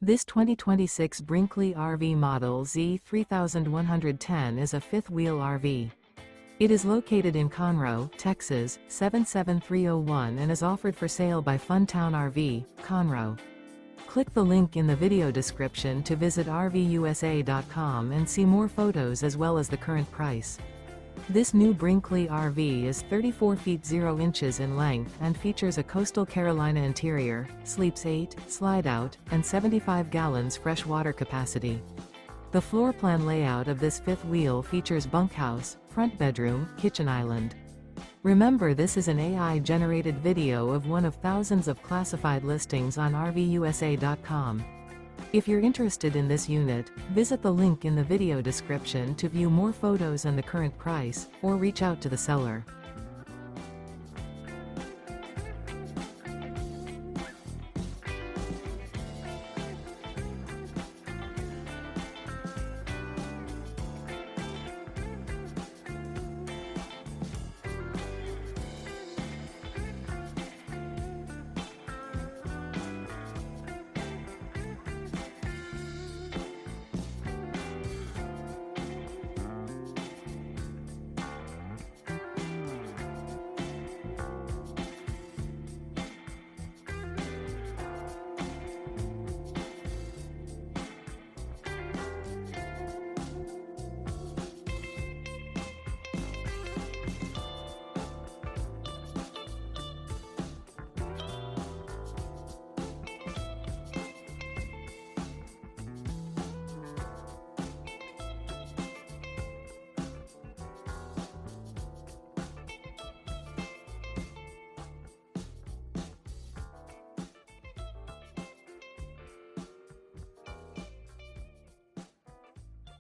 This 2026 Brinkley RV Model Z 3110 is a fifth-wheel RV. It is located in Conroe, Texas, 77301 and is offered for sale by Funtown RV, Conroe. Click the link in the video description to visit RVUSA.com and see more photos as well as the current price. This new Brinkley RV is 34 feet 0 inches in length and features a coastal Carolina interior, sleeps 8, slide-out, and 75 gallons fresh water capacity. The floor plan layout of this fifth wheel features bunkhouse, front bedroom, kitchen island. Remember, this is an AI-generated video of one of thousands of classified listings on RVUSA.com. If you're interested in this unit, visit the link in the video description to view more photos and the current price, or reach out to the seller.